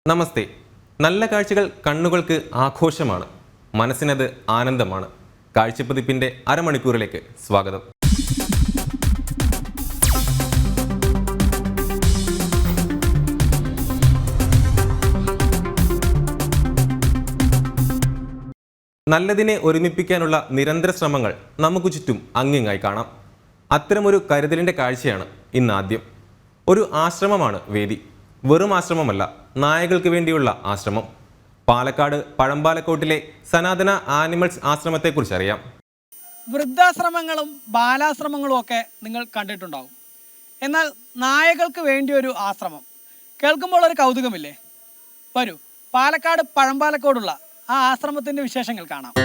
നമസ്തേ. നല്ല കാഴ്ചകൾ കണ്ണുകൾക്ക് ആഘോഷമാണ്, മനസ്സിനത് ആനന്ദമാണ്. കാഴ്ചപ്പതിപ്പിൻ്റെ അരമണിക്കൂറിലേക്ക് സ്വാഗതം. നല്ലതിനെ ഒരുമിപ്പിക്കാനുള്ള നിരന്തര ശ്രമങ്ങൾ നമുക്ക് ചുറ്റും അങ്ങിങ്ങായി കാണാം. അത്തരമൊരു കരുതലിൻ്റെ കാഴ്ചയാണ് ഇന്നാദ്യം. ഒരു ആശ്രമമാണ് വേദി. വെറും ആശ്രമമല്ല, നായകൾക്ക് വേണ്ടിയുള്ള ആശ്രമം. പാലക്കാട് പഴമ്പാലക്കോട്ടിലെ സനാതന ആനിമൽസ് ആശ്രമത്തെക്കുറിച്ച് അറിയാം. വൃദ്ധാശ്രമങ്ങളും ബാലാശ്രമങ്ങളും ഒക്കെ നിങ്ങൾ കണ്ടിട്ടുണ്ടാവും. എന്നാൽ നായകൾക്ക് വേണ്ടി ഒരു ആശ്രമം കേൾക്കുമ്പോൾ ഒരു കൗതുകമില്ലേ? വരൂ, പാലക്കാട് പഴമ്പാലക്കോടുള്ള ആ ആശ്രമത്തിൻ്റെ വിശേഷങ്ങൾ കാണാം.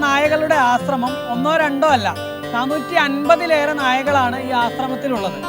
നായകളുടെ ആശ്രമം ഒന്നോ രണ്ടോ അല്ല, 450-ലേറെ നായകളാണ് ഈ ആശ്രമത്തിലുള്ളത്.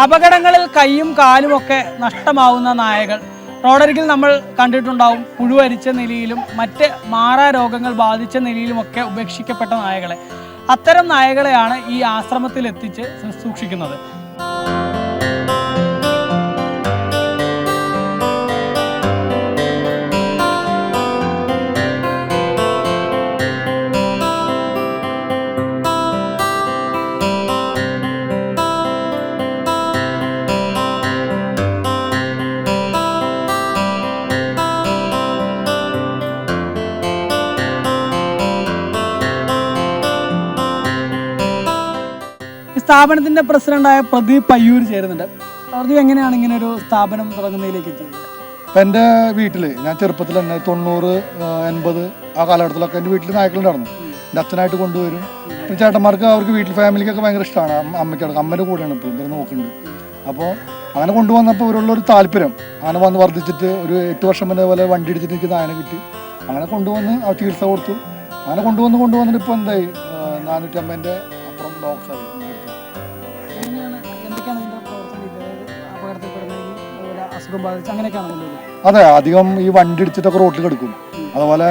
അപകടങ്ങളിൽ കൈയും കാലുമൊക്കെ നഷ്ടമാവുന്ന നായകൾ റോഡരികിൽ നമ്മൾ കണ്ടിട്ടുണ്ടാവും. പുഴുവരിച്ച നിലയിലും മറ്റ് മാറാരോഗങ്ങൾ ബാധിച്ച നിലയിലുമൊക്കെ ഉപേക്ഷിക്കപ്പെട്ട നായകളെ. അത്തരം നായകളെയാണ് ഈ ആശ്രമത്തിൽ എത്തിച്ച് സൂക്ഷിക്കുന്നത്. സ്ഥാപനത്തിന്റെ പ്രസിഡന്റായ പ്രദീപ് പയ്യൂർ ചേരുന്നുണ്ട്. പ്രദീപ്, എങ്ങനെയാണ് ഇങ്ങനെ ഒരു സ്ഥാപനം തുടങ്ങുന്നതിലേക്ക് എത്തിയത്? ഇപ്പം എൻ്റെ വീട്ടിൽ ഞാൻ ചെറുപ്പത്തിൽ തന്നെ 90, 80 ആ കാലഘട്ടത്തിലൊക്കെ എൻ്റെ വീട്ടിൽ നായ്ക്കളുണ്ടായിരുന്നു. എൻ്റെ അച്ഛനായിട്ട് കൊണ്ടുവരും. പിന്നെ ചേട്ടന്മാർക്ക് അവർക്ക് വീട്ടിൽ ഫാമിലിക്കൊക്കെ ഭയങ്കര ഇഷ്ടമാണ്. അമ്മയ്ക്കടക്കം അമ്മയുടെ കൂടെയാണ് ഇപ്പോഴും ഇവർ നോക്കുന്നുണ്ട്. അപ്പോൾ അങ്ങനെ കൊണ്ടുവന്നപ്പോൾ ഇവരുള്ളൊരു താല്പര്യം അങ്ങനെ വന്ന് വർദ്ധിച്ചിട്ട് ഒരു 8 വർഷം മുന്നേ പോലെ വണ്ടി ഇടിച്ചിട്ട് എനിക്ക് നായനെ കിട്ടി. അങ്ങനെ കൊണ്ടുവന്ന് ആ ചികിത്സ കൊടുത്തു. അങ്ങനെ കൊണ്ടുവന്നിട്ട് ഇപ്പോൾ എന്തായി 450-ൻ്റെ അപ്പുറം ഡോഗ്സായി. അതെ, അധികം ഈ വണ്ടി ഇടിച്ചിട്ടൊക്കെ റോട്ടിൽ കിടക്കും. അതുപോലെ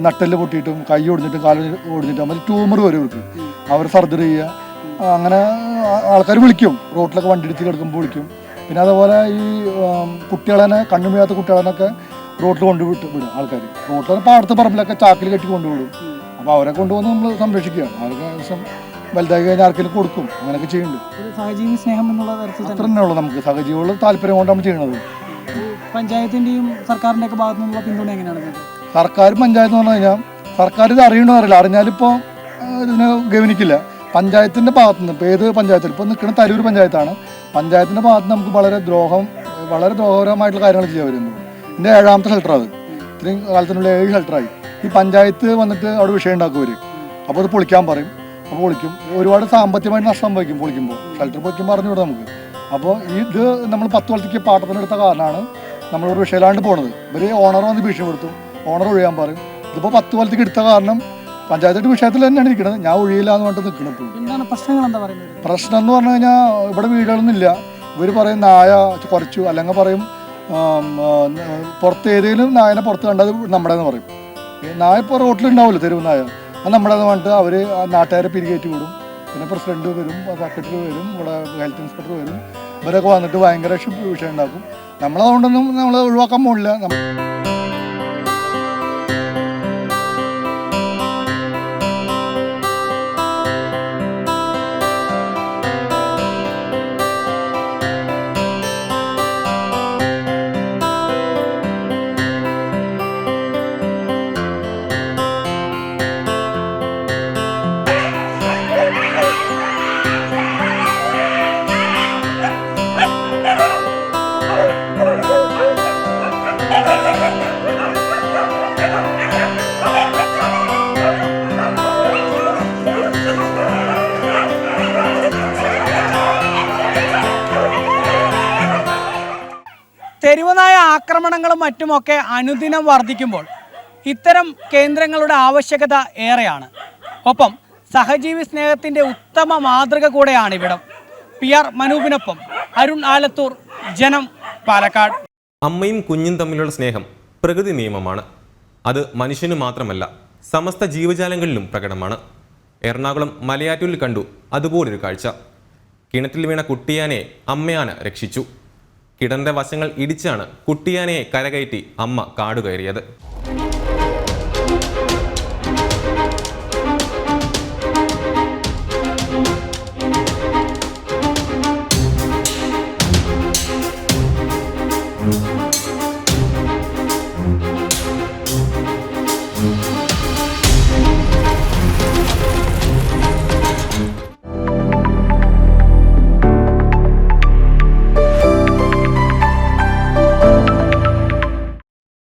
നട്ടെല്ല് പൊട്ടിയിട്ടും കൈ ഒടിഞ്ഞിട്ടും കാല് ഒടിഞ്ഞിട്ടും മറ്റേ ട്യൂമർ വരും ഇവർക്ക്. അവർ സർജറി ചെയ്യുക. അങ്ങനെ ആൾക്കാർ വിളിക്കും, റോട്ടിലൊക്കെ വണ്ടി ഇടിച്ച് കിടക്കുമ്പോൾ വിളിക്കും. പിന്നെ അതുപോലെ ഈ കുട്ടികളെ കണ്ണുമീഴാത്ത കുട്ടികളെന്നൊക്കെ റോട്ടിൽ കൊണ്ടുവിടും ആൾക്കാർ. റോട്ടിൽ പാടത്ത് പറമ്പിലൊക്കെ ചാക്കിൽ കെട്ടി കൊണ്ടുവിടും. അപ്പോൾ അവരെ കൊണ്ടുവന്ന് നമ്മൾ സംരക്ഷിക്കുകയാണ്. അവർക്ക് ദിവസം വലുതായി കഴിഞ്ഞാൽ ആർക്കെങ്കിലും കൊടുക്കും. അങ്ങനെയൊക്കെ ചെയ്യുന്നുണ്ട്. സഹജീവി സ്നേഹം എന്നുള്ള തരത്തിൽ അത്ര തന്നെ ഉള്ളൂ. നമുക്ക് സഹജീവികൾ താല്പര്യം കൊണ്ടാണ് ചെയ്യണത്. പഞ്ചായത്തിൻ്റെയും സർക്കാരിൻ്റെ ഒക്കെ ഭാഗത്തു നിന്നുള്ള പിന്തുണ എങ്ങനെയാണ്? സർക്കാർ പഞ്ചായത്ത് എന്ന് പറഞ്ഞു കഴിഞ്ഞാൽ സർക്കാർ ഇത് അറിയണമെന്ന് അറിയില്ല. അറിഞ്ഞാലിപ്പോൾ ഇതിനെ ഗവനിക്കില്ല. പഞ്ചായത്തിൻ്റെ ഭാഗത്തുനിന്ന് ഇപ്പോൾ ഏത് പഞ്ചായത്തിൽ ഇപ്പോൾ നിൽക്കുന്ന തരൂർ പഞ്ചായത്താണ്. പഞ്ചായത്തിൻ്റെ ഭാഗത്ത് നമുക്ക് വളരെ ദ്രോഹകരമായിട്ടുള്ള കാര്യങ്ങൾ ചെയ്യാൻ വരുന്നത്. എൻ്റെ 7ാമത്തെ ഷെൽട്ടറാണ്. ഇത്രയും കാലത്തിനുള്ള 7 ഷെൽട്ടറായി. ഈ പഞ്ചായത്ത് വന്നിട്ട് അവിടെ വിഷയം ഉണ്ടാക്കും അവർ. അപ്പോൾ അത് പൊളിക്കാൻ പറയും. അപ്പോൾ പൊളിക്കും. ഒരുപാട് സാമ്പത്തികമായിട്ട് നഷ്ടം വയ്ക്കും പൊളിക്കുമ്പോൾ. ഷെൽട്ടർ പൊളിക്കുമ്പോൾ അറിഞ്ഞുവിടും നമുക്ക്. അപ്പോൾ ഇത് നമ്മൾ 10 കൊല്ലത്തേക്ക് പാട്ടത്തിനെടുത്ത കാരണമാണ് നമ്മളൊരു വിഷയമില്ലാണ്ട് പോണത്. ഇവർ ഓണർ വന്ന് ഭീഷണി കൊടുത്തു, ഓണർ ഒഴിയാൻ പറയും. ഇതിപ്പോൾ 10 കൊല്ലത്തേക്ക് എടുത്ത കാരണം പഞ്ചായത്തിൻ്റെ വിഷയത്തിൽ തന്നെയാണ് ഇരിക്കുന്നത്. ഞാൻ ഒഴിയില്ല എന്ന് പറഞ്ഞിട്ട് നിൽക്കുന്നത്. പ്രശ്നം എന്ന് പറഞ്ഞു കഴിഞ്ഞാൽ ഇവിടെ വീടുകളൊന്നുമില്ല. ഇവർ പറയും നായ കുറച്ചു, അല്ലെങ്കിൽ പറയും പുറത്ത് ഏതെങ്കിലും നായനെ പുറത്ത് കണ്ടത് നമ്മുടേന്ന് പറയും. നായ ഇപ്പോൾ റോട്ടിലുണ്ടാവില്ല, തെരുവ് നായ. അത് നമ്മുടേന്ന് പറഞ്ഞിട്ട് അവർ നാട്ടുകാരെ പിരികേറ്റി വിടും. പിന്നെ പ്രസിഡന്റ് വരും, സെക്രട്ടറി വരും, ഇവിടെ ഹെൽത്ത് ഇൻസ്പെക്ടർ വരും. ഇവരൊക്കെ വന്നിട്ട് ഭയങ്കര വിഷയം ഉണ്ടാക്കും. നമ്മളതുകൊണ്ടൊന്നും നമ്മൾ ഒഴിവാക്കാൻ പോകില്ല. തെരുവുനായ ആക്രമണങ്ങളും മറ്റുമൊക്കെ അനുദിനം വർദ്ധിക്കുമ്പോൾ ഇത്തരം കേന്ദ്രങ്ങളുടെ ആവശ്യകത ഏറെയാണ്. ഒപ്പം സഹജീവി സ്നേഹത്തിൻ്റെ ഉത്തമ മാതൃക കൂടെയാണിവിടം. PR മനൂപിനൊപ്പം അരുൺ ആലത്തൂർ, ജനം, പാലക്കാട്. അമ്മയും കുഞ്ഞും തമ്മിലുള്ള സ്നേഹം പ്രകൃതി നിയമമാണ്. അത് മനുഷ്യന് മാത്രമല്ല, സമസ്ത ജീവജാലങ്ങളിലും പ്രകടമാണ്. എറണാകുളം മലയാറ്റൂരിൽ കണ്ടു അതുപോലൊരു കാഴ്ച. കിണറ്റിൽ വീണ കുട്ടിയാനയെ അമ്മയാന രക്ഷിച്ചു. കിണറിന്റെ വശങ്ങൾ ഇടിച്ചാണ് കുട്ടിയാനയെ കരകയറ്റി അമ്മ കാടുകയറിയത്.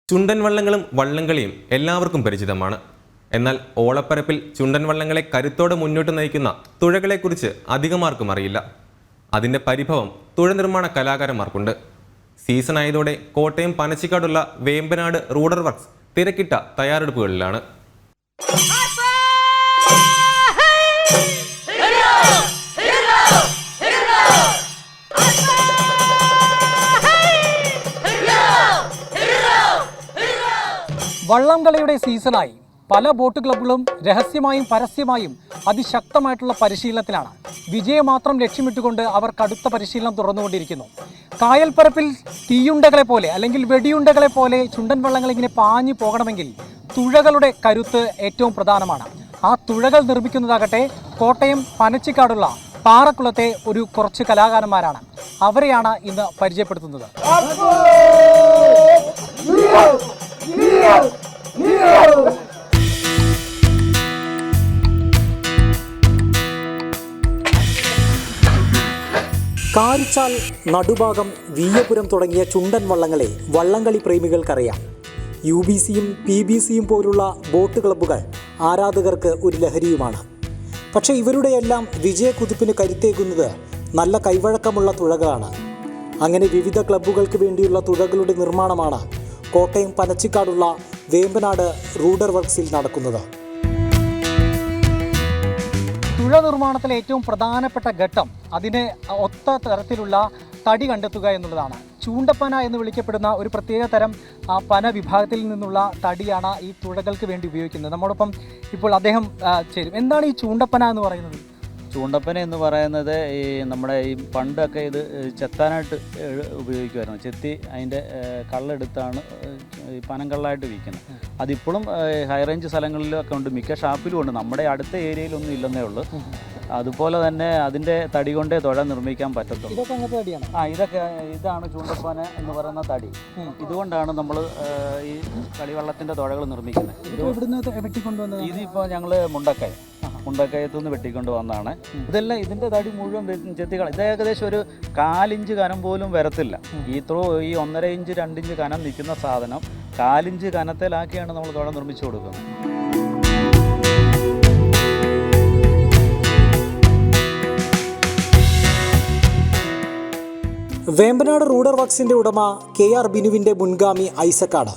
ചുണ്ടൻ വള്ളങ്ങളും വള്ളംകളിയും എല്ലാവർക്കും പരിചിതമാണ്. എന്നാൽ ഓളപ്പരപ്പിൽ ചുണ്ടൻ വള്ളങ്ങളെ കരുത്തോടെ മുന്നോട്ട് നയിക്കുന്ന തുഴകളെക്കുറിച്ച് അധികമാർക്കും അറിയില്ല. അതിൻ്റെ പരിഭവം തുഴ നിർമ്മാണ കലാകാരന്മാർക്കുണ്ട്. സീസൺ ആയതോടെ കോട്ടയം പനച്ചിക്കാടുള്ള വേമ്പനാട് റൂഡർ വർക്ക്സ് തിരക്കിട്ട തയ്യാറെടുപ്പുകളിലാണ്. വള്ളംകളിയുടെ സീസണായി പല ബോട്ട് ക്ലബ്ബുകളും രഹസ്യമായും പരസ്യമായും അതിശക്തമായിട്ടുള്ള പരിശീലനത്തിലാണ്. വിജയം മാത്രം ലക്ഷ്യമിട്ടുകൊണ്ട് അവർ കടുത്ത പരിശീലനം തുറന്നുകൊണ്ടിരിക്കുന്നു. കായൽപ്പരപ്പിൽ തീയുണ്ടകളെ പോലെ അല്ലെങ്കിൽ വെടിയുണ്ടകളെ പോലെ ചുണ്ടൻ വള്ളങ്ങൾ ഇങ്ങനെ പാഞ്ഞു പോകണമെങ്കിൽ തുഴകളുടെ കരുത്ത് ഏറ്റവും പ്രധാനമാണ്. ആ തുഴകൾ നിർമ്മിക്കുന്നതാകട്ടെ കോട്ടയം പനച്ചിക്കാടുള്ള പാറക്കുളത്തെ ഒരു കുറച്ച് കലാകാരന്മാരാണ്. അവരെയാണ് ഇന്ന് പരിചയപ്പെടുത്തുന്നത്. കാരിച്ചാൽ, നടുഭാഗം, വീയപുരം തുടങ്ങിയ ചുണ്ടൻ വള്ളങ്ങളെ വള്ളംകളി പ്രേമികൾക്കറിയാം. UBCയും PBCയും പോലുള്ള ബോട്ട് ക്ലബ്ബുകൾ ആരാധകർക്ക് ഒരു ലഹരിയുമാണ്. പക്ഷേ ഇവരുടെയെല്ലാം വിജയക്കുതിപ്പിന് കരുത്തേകുന്നത് നല്ല കൈവഴക്കമുള്ള തുഴകളാണ്. അങ്ങനെ വിവിധ ക്ലബ്ബുകൾക്ക് വേണ്ടിയുള്ള തുഴകളുടെ നിർമ്മാണമാണ് കോട്ടയം പനച്ചിക്കാടുള്ള വേമ്പനാട് റൂഡർ വർക്ക്സിൽ നടക്കുന്നത്. തുഴ നിർമ്മാണത്തിലെ ഏറ്റവും പ്രധാനപ്പെട്ട ഘട്ടം അതിന് ഒത്ത തരത്തിലുള്ള തടി കണ്ടെത്തുക എന്നുള്ളതാണ്. ചൂണ്ടപ്പന എന്ന് വിളിക്കപ്പെടുന്ന ഒരു പ്രത്യേക തരം പന വിഭാഗത്തിൽ നിന്നുള്ള തടിയാണ് ഈ തുഴകൾക്ക് വേണ്ടി ഉപയോഗിക്കുന്നത്. നമ്മോടൊപ്പം ഇപ്പോൾ അദ്ദേഹം ചേരും. എന്താണ് ഈ ചൂണ്ടപ്പന എന്ന് പറയുന്നത്? ചൂണ്ടപ്പന എന്ന് പറയുന്നത് ഈ നമ്മുടെ ഈ പണ്ടൊക്കെ ഇത് ചെത്താനായിട്ട് ഉപയോഗിക്കുമായിരുന്നു. ചെത്തി അതിൻ്റെ കള്ളെടുത്താണ് ഈ പനങ്കള്ളായിട്ട് വിൽക്കുന്നത്. അതിപ്പോഴും ഹൈ റേഞ്ച് സ്ഥലങ്ങളിലൊക്കെ ഉണ്ട്, മിക്ക ഷാപ്പിലും ഉണ്ട്. നമ്മുടെ അടുത്ത ഏരിയയിലൊന്നും ഇല്ലെന്നേ ഉള്ളൂ. അതുപോലെ തന്നെ അതിൻ്റെ തടി കൊണ്ടേ തുഴ നിർമ്മിക്കാൻ പറ്റത്തുള്ളൂ. ഇതാണ് ചൂണ്ടപ്പന എന്ന് പറയുന്ന തടി. ഇതുകൊണ്ടാണ് നമ്മൾ ഈ കളിവള്ളത്തിൻ്റെ തുഴകൾ നിർമ്മിക്കുന്നത്. ഇതിപ്പോൾ ഞങ്ങൾ മുണ്ടക്കയത്തു നിന്ന് വെട്ടിക്കൊണ്ട് വന്നതാണ്. ഇതെല്ലാം ഇതിൻ്റെ തടി മുഴുവൻ ചെത്തികൾ. ഇത് ഏകദേശം ഒരു 1/4 ഇഞ്ച് കനം പോലും വരത്തില്ല. ഈ 1.5 ഇഞ്ച് 2 ഇഞ്ച് കനം നിൽക്കുന്ന സാധനം 1/4 ഇഞ്ച് കനത്തിലാക്കിയാണ് നമ്മൾ തുഴ നിർമ്മിച്ചു കൊടുക്കുന്നത്. വേമ്പനാട് റൂഡർ വർക്ക്സിന്റെ ഉടമ KR ബിനുവിന്റെ മുൻഗാമി ഐസക്കാണ്.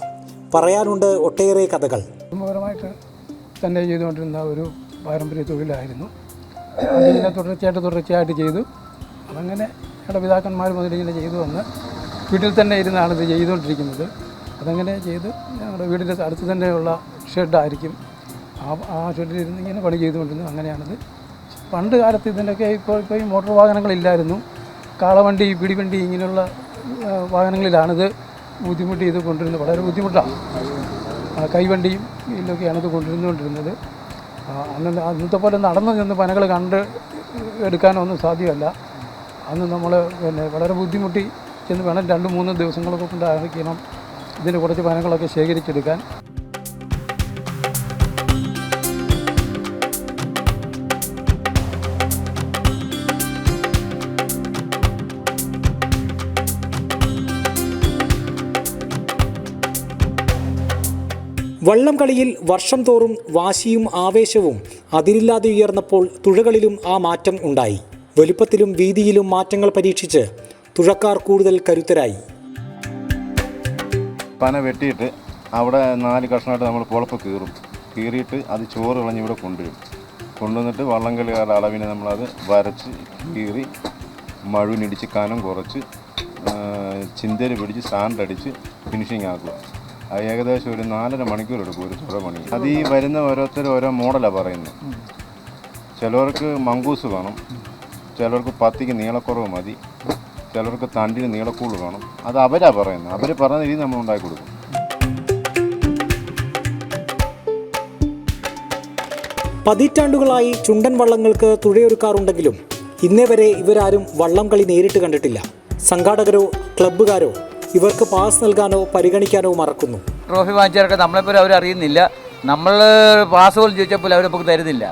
പറയാനുണ്ട് ഒട്ടേറെ കഥകൾ. കുടുംബപരമായിട്ട് തന്നെ ചെയ്തുകൊണ്ടിരുന്ന ഒരു പാരമ്പര്യ തൊഴിലായിരുന്നു. അതിങ്ങനെ തുടർച്ചയായിട്ട് ചെയ്തു. അതങ്ങനെ ഞങ്ങളുടെ പിതാക്കന്മാർ മുതൽ ഇങ്ങനെ ചെയ്തു വന്ന് വീട്ടിൽ തന്നെ ഇരുന്നാണ് ഇത് ചെയ്തുകൊണ്ടിരിക്കുന്നത്. അതങ്ങനെ ചെയ്ത് ഞങ്ങളുടെ വീടിൻ്റെ അടുത്ത് തന്നെയുള്ള ഷെഡായിരിക്കും. ആ ഷെഡിൽ ഇരുന്ന് ഇങ്ങനെ പണി ചെയ്തുകൊണ്ടിരുന്നു. അങ്ങനെയാണിത്. പണ്ട് കാലത്ത് ഇതിനൊക്കെ ഇപ്പോൾ ഈ മോട്ടോർ വാഹനങ്ങളില്ലായിരുന്നു. കാളവണ്ടി, പിടിവണ്ടി ഇങ്ങനെയുള്ള വാഹനങ്ങളിലാണിത് ബുദ്ധിമുട്ടി ഇത് കൊണ്ടിരുന്നത്. വളരെ ബുദ്ധിമുട്ടാണ്. കൈവണ്ടിയും ഇതിലൊക്കെയാണ് ഇത് കൊണ്ടിരുന്നുകൊണ്ടിരുന്നത്. അന്നത്തെ പോലെ നടന്നു നിന്ന് പനകൾ കണ്ട് എടുക്കാനൊന്നും സാധ്യമല്ല. അന്ന് നമ്മൾ വളരെ ബുദ്ധിമുട്ടി ചെന്ന് വേണം 2-3 ദിവസങ്ങളൊക്കെ കൊണ്ടായിരിക്കണം ഇതിന് കുറച്ച് പനകളൊക്കെ ശേഖരിച്ചെടുക്കാൻ. വള്ളംകളിയിൽ വർഷം തോറും വാശിയും ആവേശവും അതിരില്ലാതെ ഉയർന്നപ്പോൾ തുഴകളിലും ആ മാറ്റം ഉണ്ടായി. വലുപ്പത്തിലും വീതിയിലും മാറ്റങ്ങൾ പരീക്ഷിച്ച് തുഴക്കാർ കൂടുതൽ കരുത്തരായി. പന വെട്ടിയിട്ട് അവിടെ 4 കഷ്ണമായിട്ട് നമ്മൾ പുളപ്പ് കീറിയിട്ട് അത് ചോറ് കളഞ്ഞ് ഇവിടെ കൊണ്ടുവന്നിട്ട് വള്ളംകളിക്കാരുടെ അളവിന് നമ്മളത് വരച്ച് കീറി മഴുവിനിടിച്ച് കനം കുറച്ച് ചിന്തയിൽ പിടിച്ച് സ്റ്റാൻഡ് അടിച്ച് ഫിനിഷിങ് ആക്കുക. അത് ഏകദേശം ഒരു 4.5 മണിക്കൂർ എടുക്കും ഒരു ചുറ പണി. അത് ഈ വരുന്ന ഓരോരുത്തരും ഓരോ മോഡലാണ് പറയുന്നത്. ചിലവർക്ക് മങ്കൂസ് വേണം, ചിലർക്ക് പത്തിക്ക് നീളക്കുറവ് മതി, ചിലർക്ക് തണ്ടിന് നീളക്കൂട് വേണം. അത് അവരാ പറയുന്നത്. അവർ പറയുന്ന രീതി നമ്മൾ ഉണ്ടാക്കി കൊടുക്കും. പതിറ്റാണ്ടുകളായി ചുണ്ടൻ വള്ളങ്ങൾക്ക് തുഴയൊരുക്കാറുണ്ടെങ്കിലും ഇന്നേ വരെ ഇവരാരും വള്ളം കളി നേരിട്ട് കണ്ടിട്ടില്ല. സംഘാടകരോ ക്ലബ്ബുകാരോ ഇവർക്ക് പാസ് നൽകാനോ പരിഗണിക്കാനോ മറക്കുന്നു. ട്രോഫി വാങ്ങിച്ചവരൊക്കെ നമ്മളെപ്പോലും അവരറിയുന്നില്ല. നമ്മൾ പാസ് പോലും ചോദിച്ചപ്പോൾ അവർ നമുക്ക് തരുന്നില്ല.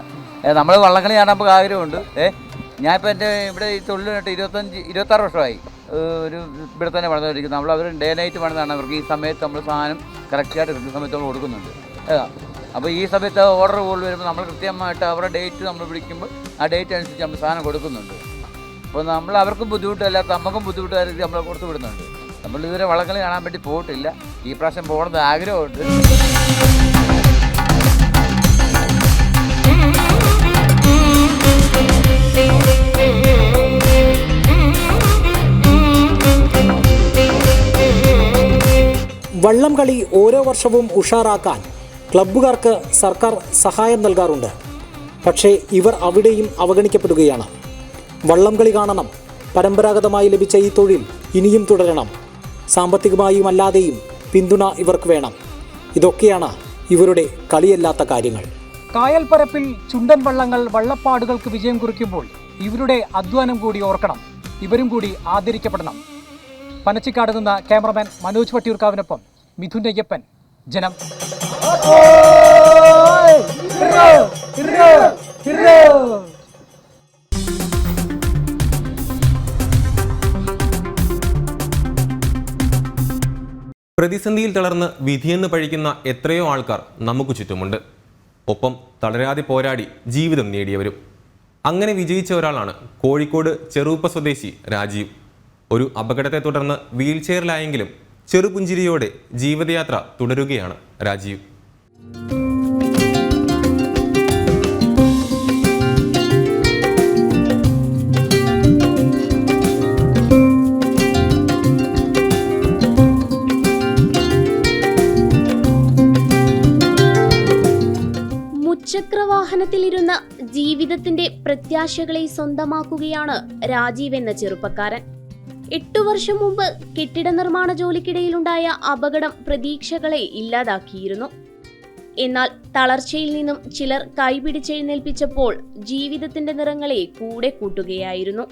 നമ്മൾ വള്ളംകളി കാണാൻ നമുക്ക് ആഗ്രഹമുണ്ട്. ഞാനിപ്പോൾ എൻ്റെ ഇവിടെ ഈ തൊഴിലിനായിട്ട് 26 വർഷമായി ഒരു ഇവിടെ തന്നെ വളർന്നുകൊണ്ടിരിക്കുന്നത്. Our day night പണിതാണ്. അവർക്ക് ഈ സമയത്ത് നമ്മൾ സാധനം കറക്റ്റായിട്ട് കൃത്യസമയത്ത് നമ്മൾ കൊടുക്കുന്നുണ്ട്. അപ്പോൾ ഈ സമയത്ത് ഓർഡർ പോലും വരുമ്പോൾ നമ്മൾ കൃത്യമായിട്ട് അവരുടെ ഡേറ്റ് നമ്മൾ വിളിക്കുമ്പോൾ ആ ഡേറ്റ് അനുസരിച്ച് നമ്മൾ സാധനം കൊടുക്കുന്നുണ്ട്. അപ്പോൾ നമ്മൾ അവർക്കും ബുദ്ധിമുട്ടല്ലാത്ത നമുക്കും ബുദ്ധിമുട്ടായിട്ട് നമ്മൾ കൊടുത്തു വിടുന്നുണ്ട്. നമ്മളിതുവരെ വള്ളംകളി കാണാൻ വേണ്ടി പോയിട്ടില്ല. ഈ പ്രാവശ്യം പോകണമെന്ന് ആഗ്രഹമുണ്ട്. വള്ളം കളി ഓരോ വർഷവും ഉഷാറാക്കാൻ ക്ലബ്ബുകാർക്ക് സർക്കാർ സഹായം നൽകാറുണ്ട്. പക്ഷേ ഇവർ അവിടെയും അവഗണിക്കപ്പെടുകയാണ്. വള്ളം കളി കാണണം, പരമ്പരാഗതമായി ലഭിച്ച ഈ തൊഴിൽ ഇനിയും തുടരണം, സാമ്പത്തികമായും അല്ലാതെയും പിന്തുണ ഇവർക്ക് വേണം. ഇതൊക്കെയാണ് ഇവരുടെ കളിയല്ലാത്ത കാര്യങ്ങൾ. കായൽപ്പരപ്പിൽ ചുണ്ടൻ വള്ളങ്ങൾ വള്ളപ്പാടുകൾക്ക് വിജയം കുറിക്കുമ്പോൾ ഇവരുടെ അധ്വാനം കൂടി ഓർക്കണം, ഇവരും കൂടി ആദരിക്കപ്പെടണം. പനച്ചിക്കാട് നിന്ന് ക്യാമറമാൻ മനോജ് വട്ടിയൂർക്കാവിനൊപ്പം മിഥുൻ അയ്യപ്പൻ, ജനം. പ്രതിസന്ധിയിൽ തളർന്ന് വിധിയെന്ന് പഴിക്കുന്ന എത്രയോ ആൾക്കാർ നമുക്ക് ചുറ്റുമുണ്ട്. ഒപ്പം തളരാതെ പോരാടി ജീവിതം നേടിയവരും. അങ്ങനെ വിജയിച്ച ഒരാളാണ് കോഴിക്കോട് ചെറുപ്പ സ്വദേശി രാജീവ്. ഒരു അപകടത്തെ തുടർന്ന് വീൽചെയറിലായെങ്കിലും ചെറുപുഞ്ചിരിയോടെ ജീവിതയാത്ര തുടരുകയാണ് രാജീവ്. മുച്ചക്രവാഹനത്തിലിരുന്ന ജീവിതത്തിന്റെ പ്രത്യാശകളെ സ്വന്തമാക്കുകയാണ് രാജീവ് എന്ന ചെറുപ്പക്കാരൻ. 8 വർഷം മുമ്പ് കെട്ടിട നിർമ്മാണ ജോലിക്കിടയിലുണ്ടായ അപകടം പ്രതീക്ഷകളെ ഇല്ലാതാക്കിയിരുന്നു. എന്നാൽ തളർച്ചയിൽ നിന്നും ചിലർ കൈപിടിച്ചെഴുന്നേൽപ്പിച്ചപ്പോൾ ജീവിതത്തിന്റെ നിറങ്ങളെ കൂടെ കൂട്ടുകയായിരുന്നു.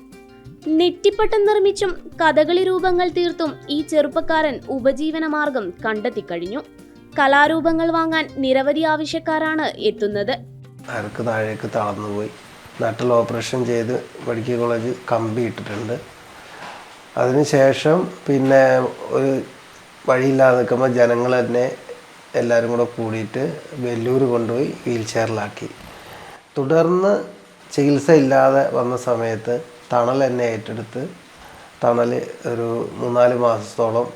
നെറ്റിപ്പട്ടം നിർമ്മിച്ചും കഥകളി രൂപങ്ങൾ തീർത്തും ഈ ചെറുപ്പക്കാരൻ ഉപജീവനമാർഗം കണ്ടെത്തിക്കഴിഞ്ഞു. കലാരൂപങ്ങൾ വാങ്ങാൻ നിരവധി ആവശ്യക്കാരാണ് എത്തുന്നത്. അരക്ക് താഴേക്ക് തളർന്നുപോയി. നട്ടൽ ഓപ്പറേഷൻ ചെയ്ത് മെഡിക്കൽ കോളേജ് കമ്പി ഇട്ടിട്ടുണ്ട്. അതിനുശേഷം പിന്നെ ഒരു വഴിയില്ലാതെ നിൽക്കുമ്പോൾ ജനങ്ങൾ തന്നെ എല്ലാവരും കൂടെ കൂടിയിട്ട് വെല്ലൂർ കൊണ്ടുപോയി വീൽ ചെയറിലാക്കി. തുടർന്ന് ചികിത്സ ഇല്ലാതെ വന്ന സമയത്ത് തണൽ എന്നെ ഏറ്റെടുത്ത് തണൽ ഒരു 3-4 മാസത്തോളം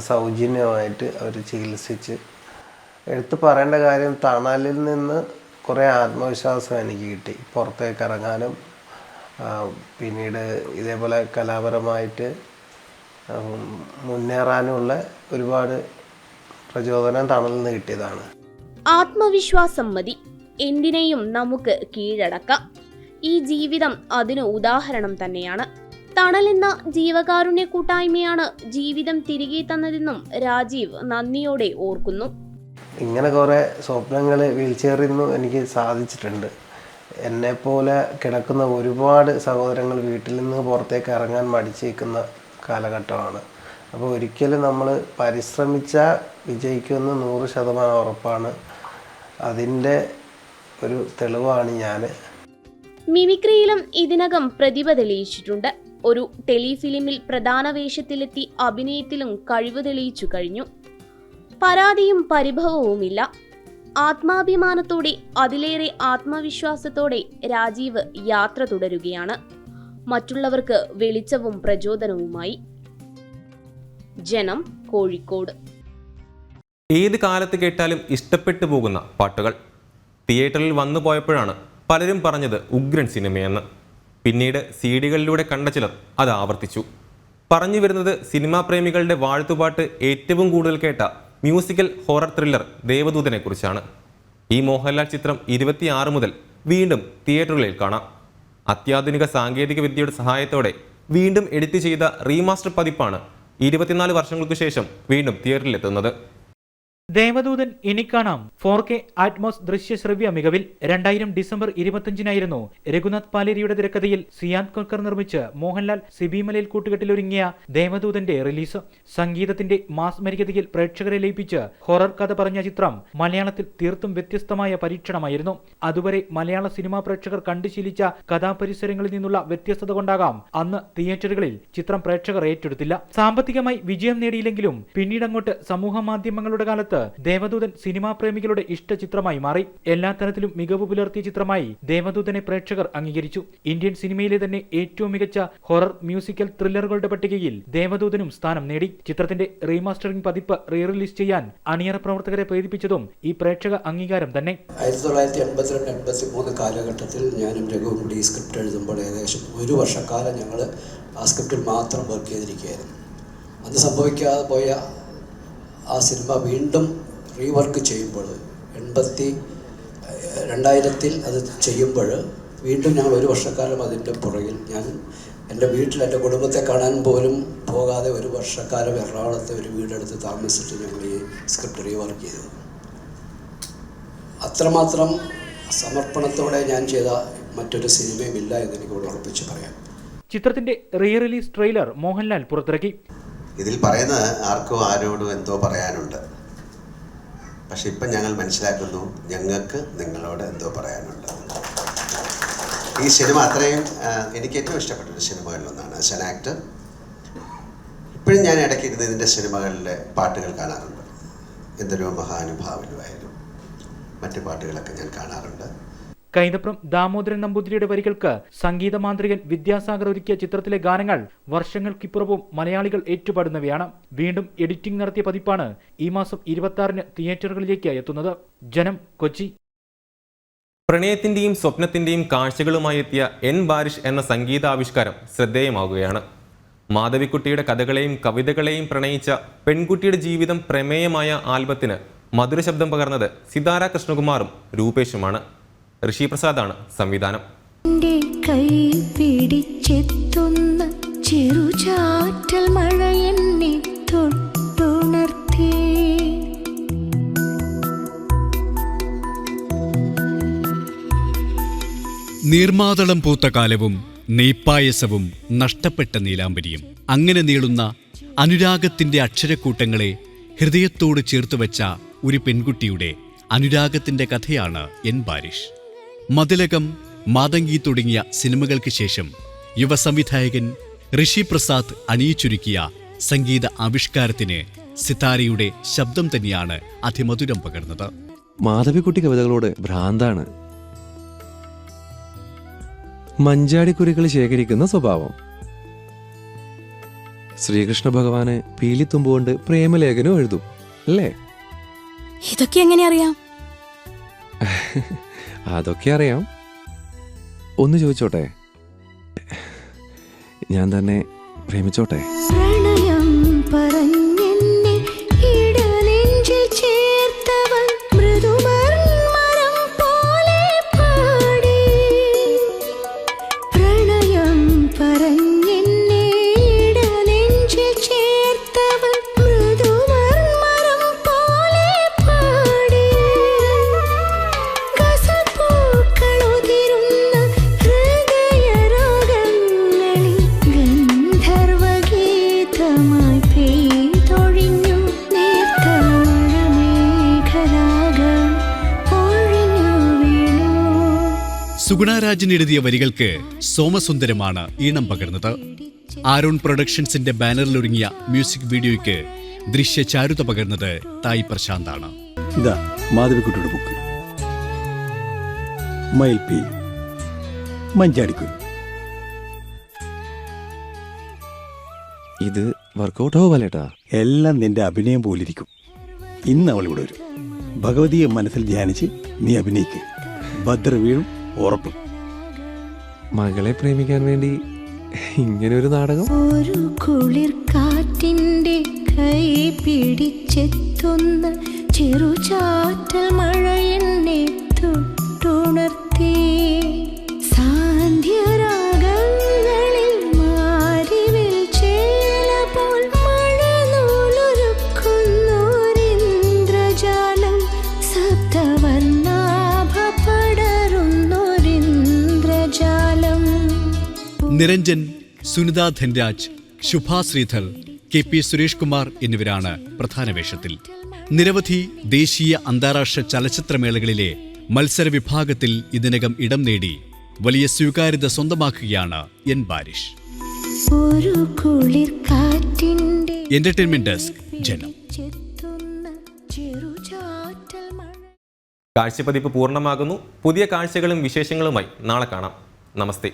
സൗജന്യമായിട്ട് അവർ ചികിത്സിച്ച്. എടുത്ത് പറയേണ്ട കാര്യം, തണലിൽ നിന്ന് കുറേ ആത്മവിശ്വാസം എനിക്ക് കിട്ടി. പുറത്തേക്ക് ഇറങ്ങാനും പിന്നീട് ഇതേപോലെ കലാപരമായിട്ട് മുന്നേറാനുള്ള ഒരുപാട് പ്രചോദനം തണലിൽ നിന്ന് കിട്ടിയതാണ്. ആത്മവിശ്വാസം മതി, എന്തിനേയും നമുക്ക് കീഴടക്കാം. ഈ ജീവിതം അതിന് ഉദാഹരണം തന്നെയാണ്. തണൽ എന്ന ജീവകാരുണ്യ കൂട്ടായ്മയാണ് ജീവിതം തിരികെ തന്നതെന്നും രാജീവ് നന്ദിയോടെ ഓർക്കുന്നു. ഇങ്ങനെ കുറേ സ്വപ്നങ്ങൾ വീൽചെയറിൽ നിന്നും എനിക്ക് സാധിച്ചിട്ടുണ്ട്. എന്നെപ്പോലെ കിടക്കുന്ന ഒരുപാട് സഹോദരങ്ങൾ വീട്ടിൽ നിന്ന് പുറത്തേക്ക് ഇറങ്ങാൻ മടിച്ചിരിക്കുന്ന കാലഘട്ടമാണ്. അപ്പോൾ ഒരിക്കലും നമ്മൾ പരിശ്രമിച്ചാൽ വിജയിക്കുമെന്ന് 100% ഉറപ്പാണ്. അതിൻ്റെ ഒരു തെളിവാണ് ഞാൻ. മിമിക്രിയിലും ഇതിനകം പ്രതിഭ തെളിയിച്ചിട്ടുണ്ട്. ഒരു ടെലിഫിലിമിൽ പ്രധാന വേഷത്തിലെത്തി അഭിനയത്തിലും കഴിവ് തെളിയിച്ചു കഴിഞ്ഞു. പരാതിയും പരിഭവവുമില്ല. ആത്മാഭിമാനത്തോടെ, അതിലേറെ ആത്മവിശ്വാസത്തോടെ രാജീവ് യാത്ര തുടരുകയാണ്, മറ്റുള്ളവർക്ക് വെളിച്ചവും പ്രചോദനവുമായി. ജനം, കോഴിക്കോട്. ഏത് കാലത്ത് കേട്ടാലും ഇഷ്ടപ്പെട്ടു പോകുന്ന പാട്ടുകൾ. തിയേറ്ററിൽ വന്നു പോയപ്പോഴാണ് പലരും പറഞ്ഞത് ഉഗ്രൻ സിനിമയെന്ന്. പിന്നീട് CD-കളിലൂടെ കണ്ട ചിലർ അത് ആവർത്തിച്ചു. പറഞ്ഞു വരുന്നത് സിനിമാ പ്രേമികളുടെ വാഴ്ത്തുപാട്ട് ഏറ്റവും കൂടുതൽ കേട്ട മ്യൂസിക്കൽ ഹൊറർ ത്രില്ലർ ദേവദൂതനെ കുറിച്ചാണ്. ഈ മോഹൻലാൽ ചിത്രം 26 മുതൽ വീണ്ടും തിയേറ്ററുകളിൽ കാണാം. അത്യാധുനിക സാങ്കേതിക വിദ്യയുടെ സഹായത്തോടെ വീണ്ടും എഡിറ്റ് ചെയ്ത റീമാസ്റ്റർ പതിപ്പാണ് 24 വർഷങ്ങൾക്ക് ശേഷം വീണ്ടും തിയേറ്ററിലെത്തുന്നത്. ദേവദൂതൻ ഇനി കാണാം 4K ആറ്റ്മോസ് ദൃശ്യശ്രവ്യ മികവിൽ. 2000 ഡിസംബർ 25-നായിരുന്നു രഘുനാഥ് പാലേരിയുടെ തിരക്കഥയിൽ സിയാൻ കൊൽക്കർ നിർമ്മിച്ച് മോഹൻലാൽ സിബിമലയിൽ കൂട്ടുകെട്ടിലൊരുങ്ങിയ ദേവദൂതന്റെ റിലീസ്. സംഗീതത്തിന്റെ മാസ്മരികതയിൽ പ്രേക്ഷകരെ ലയിപ്പിച്ച് ഹൊറർ കഥ പറഞ്ഞ ചിത്രം മലയാളത്തിൽ തീർത്തും വ്യത്യസ്തമായ പരീക്ഷണമായിരുന്നു. അതുവരെ മലയാള സിനിമാ പ്രേക്ഷകർ കണ്ടുശീലിച്ച കഥാപരിസരങ്ങളിൽ നിന്നുള്ള വ്യത്യസ്തത കൊണ്ടാകാം അന്ന് തിയേറ്ററുകളിൽ ചിത്രം പ്രേക്ഷകർ ഏറ്റെടുത്തില്ല. സാമ്പത്തികമായി വിജയം നേടിയില്ലെങ്കിലും പിന്നീടങ്ങോട്ട് സമൂഹ മാധ്യമങ്ങളുടെ കാലത്ത് ദേവദൂതൻ സിനിമാ പ്രേമികളുടെ ഇഷ്ട ചിത്രമായി മാറി. എല്ലാ തരത്തിലും മികവ് പുലർത്തിയ ചിത്രമായി ദേവദൂതനെ പ്രേക്ഷകർ അംഗീകരിച്ചു. ഇന്ത്യൻ സിനിമയിലെ തന്നെ ഏറ്റവും മികച്ച ഹൊറർ മ്യൂസിക്കൽ ത്രില്ലറുകളുടെ പട്ടികയിൽ ദേവദൂതനും സ്ഥാനം നേടി. ചിത്രത്തിന്റെ റീമാസ്റ്ററിംഗ് പതിപ്പ് റിലീസ് ചെയ്യാൻ അണിയറ പ്രവർത്തകരെ പ്രേരിപ്പിച്ചതും ഈ പ്രേക്ഷക അംഗീകാരം തന്നെ. 1982-83 കാലഘട്ടത്തിൽ ഞാനും രഘുവും കൂടി ഈ സ്ക്രിപ്റ്റ് എഴുതുമ്പോൾ ഏകദേശം 1 വർഷക്കാലം ഞങ്ങൾ ആ സ്ക്രിപ്റ്റിൽ മാത്രം വർക്ക് ചെയ്തിരിക്കുകയായിരുന്നു. അന്ന് സംഭവിക്കാതെ പോയ ആ സിനിമ വീണ്ടും റീവർക്ക് ചെയ്യുമ്പോൾ 2000-ൽ അത് ചെയ്യുമ്പോൾ വീണ്ടും ഞങ്ങൾ 1 വർഷക്കാലം അതിൻ്റെ പുറകിൽ, ഞാൻ എൻ്റെ വീട്ടിൽ എൻ്റെ കുടുംബത്തെ കാണാൻ പോലും പോകാതെ 1 വർഷക്കാലം എറണാകുളത്തെ ഒരു വീടെടുത്ത് താമസിച്ചിട്ട് ഞങ്ങൾ ഈ സ്ക്രിപ്റ്റ് റീവർക്ക് ചെയ്തു. അത്രമാത്രം സമർപ്പണത്തോടെ ഞാൻ ചെയ്ത മറ്റൊരു സിനിമയും ഇല്ല എന്ന് എനിക്കിവിടെ ഉറപ്പിച്ച് പറയാം. ചിത്രത്തിന്റെ റിലീസ് ട്രെയിലർ മോഹൻലാൽ പുറത്തിറക്കി. ഇതിൽ പറയുന്നത് ആർക്കും ആരോടും എന്തോ പറയാനുണ്ട്. പക്ഷെ ഇപ്പം ഞങ്ങൾ മനസ്സിലാക്കുന്നു ഞങ്ങൾക്ക് നിങ്ങളോട് എന്തോ പറയാനുണ്ട്. ഈ സിനിമ അത്രയും എനിക്ക് ഏറ്റവും ഇഷ്ടപ്പെട്ടൊരു സിനിമകളിലൊന്നാണ്. ആസ് ആൻ ആക്ടർ ഇപ്പോഴും ഞാൻ ഇടയ്ക്കിരുന്ന് ഇതിൻ്റെ സിനിമകളിലെ പാട്ടുകൾ കാണാറുണ്ട്. എന്തൊരു മഹാനുഭാവനുമായാലും മറ്റു പാട്ടുകളൊക്കെ ഞാൻ കാണാറുണ്ട്. കൈതപ്രം ദാമോദരൻ നമ്പൂതിരിയുടെ വരികൾക്ക് സംഗീത മാന്ത്രികൻ വിദ്യാസാഗർ ഒരുക്കിയ ചിത്രത്തിലെ ഗാനങ്ങൾ വർഷങ്ങൾക്കിപ്പുറവും മലയാളികൾ ഏറ്റുപാടുന്നവയാണ്. വീണ്ടും എഡിറ്റിംഗ് നടത്തിയ പതിപ്പാണ് ഈ മാസം 26-ന് തിയേറ്ററുകളിലേക്ക് എത്തുന്നത്. ജനം, കൊച്ചി. പ്രണയത്തിന്റെയും സ്വപ്നത്തിന്റെയും കാഴ്ചകളുമായി എത്തിയ എൻ ബാരിഷ് എന്ന സംഗീതാവിഷ്കാരം ശ്രദ്ധേയമാവുകയാണ്. മാധവിക്കുട്ടിയുടെ കഥകളെയും കവിതകളെയും പ്രണയിച്ച പെൺകുട്ടിയുടെ ജീവിതം പ്രമേയമായ ആൽബത്തിന് മധുരശബ്ദം പകർന്നത് സിതാര കൃഷ്ണകുമാറും രൂപേഷുമാണ്. ഋഷി പ്രസാദാണ് സംവിധാനം. ചെറുചാറ്റൽ മഴ എന്നെ തൊട്ടുണർത്തി. നീർമാതളം പൂത്ത കാലവും നെയ്പ്പായസവും നഷ്ടപ്പെട്ട നീലാംബരിയും. അങ്ങനെ നീളുന്ന അനുരാഗത്തിന്റെ അക്ഷരക്കൂട്ടങ്ങളെ ഹൃദയത്തോട് ചേർത്തുവെച്ച ഒരു പെൺകുട്ടിയുടെ അനുരാഗത്തിന്റെ കഥയാണ് എൻ ബാരിഷ്. മതിലകം, മാതങ്കി തുടങ്ങിയ സിനിമകൾക്ക് ശേഷം യുവസംവിധായകൻ ഋഷി പ്രസാദ് അണിയിച്ചൊരുക്കിയ സംഗീത ആവിഷ്കാരത്തിന് സിതാരയുടെ ശബ്ദം തന്നെയാണ് അതിമധുരം പകർന്നത്. മാധവിക്കുട്ടി കവിതകളോട് ഭ്രാന്താണ്. മഞ്ചാടിക്കുറികൾ ശേഖരിക്കുന്ന സ്വഭാവം. ശ്രീകൃഷ്ണ ഭഗവാന് പീലിത്തുമ്പുകൊണ്ട് പ്രേമലേഖനം എഴുതും അല്ലേ? ഇതൊക്കെ എങ്ങനെ അറിയാം? അതൊക്കെ അറിയാം. ഒന്ന് ചോദിച്ചോട്ടെ, ഞാൻ തന്നെ പ്രേമിച്ചോട്ടെ? പ്രണയം പറഞ്ഞെന്നെ ഇടനെഞ്ചിൽ ചേർത്തവൻ മൃദുമർമരം പോലെ പാടി. പ്രണയം പറഞ്ഞെന്നെ ഇടനെഞ്ചിൽ ചേർത്തവൻ മൃദുമർമരം പോലെ പാടി. ഗസൽപൂക്കളുതിരുന്ന ഹൃദയരോഗങ്ങളിൽ ഗന്ധർവഗീതമായി പെയ്തൊഴിഞ്ഞു നേർത്ത മഴമേഘരാഗം ഒഴിഞ്ഞു വീണു. സുഗുണരാജൻ എഴുതിയ വരികൾക്ക് സോമസുന്ദരമാണ് ഈണം പകർന്നത്. ആരോൺ പ്രൊഡക്ഷൻസിന്റെ ബാനറിലൊരുങ്ങിയ മ്യൂസിക് വീഡിയോയ്ക്ക് ദൃശ്യചാരുത പകർന്നത് തായ് പ്രശാന്താണ്. ഇതാ മാധവിക്കുട്ടിയുടെ ബുക്ക്. മയിൽപ്പി, മഞ്ചാടിക്കുരു. ഇത് വർക്കൗട്ട് ആവും ബാലേട്ടാ. എല്ലാം നിന്റെ അഭിനയം പോലിരിക്കും. ഇന്ന് അവൾ ഇവിടെ വരും. ഭഗവതിയെ മനസ്സിൽ ധ്യാനിച്ച് നീ അഭിനയിക്ക്. ഭദ്ര വീഴും, ഉറപ്പ്. മകളെ പ്രേമിക്കാൻ വേണ്ടി ഇങ്ങനെ ഒരു നാടകം. ഒരു കുളിർ കാറ്റിന്റെ കൈ പിടിച്ചെത്തുന്ന ചെറുചാറ്റൽ മഴ എന്നെ തൊട്ടുണർത്തി. സാന്ധ്യരാഗങ്ങളിൽ മാരിവിൽ ചേല പോൽ മഴനൂലൊരുക്കുന്നൊരിന്ദ്രജാലം, സപ്തവർണ്ണാഭ പടരുന്നൊരിന്ദ്രജാലം. നിരഞ്ജൻ, സുനിത ധൻരാജ്, ശുഭ ശ്രീധർ, KP സുരേഷ് കുമാർ എന്നിവരാണ് പ്രധാന വേഷത്തിൽ. നിരവധി ദേശീയ അന്താരാഷ്ട്ര ചലച്ചിത്രമേളകളിലെ മത്സര വിഭാഗത്തിൽ ഇതിനകം ഇടം നേടി വലിയ സ്വീകാര്യത സ്വന്തമാക്കുകയാണ് എൻ ബാരിഷ്. ഒരു കുളിർ കാറ്റിന്റെ എന്റർടൈൻമെന്റ് ഡെസ്ക്, ജനം. ചെറുചാറ്റൽ മഴ. കാഴ്ചപ്പതിപ്പ് പൂർണ്ണമാകുന്നു. പുതിയ കാഴ്ചകളും വിശേഷങ്ങളുമായി നാളെ കാണാം. നമസ്തേ.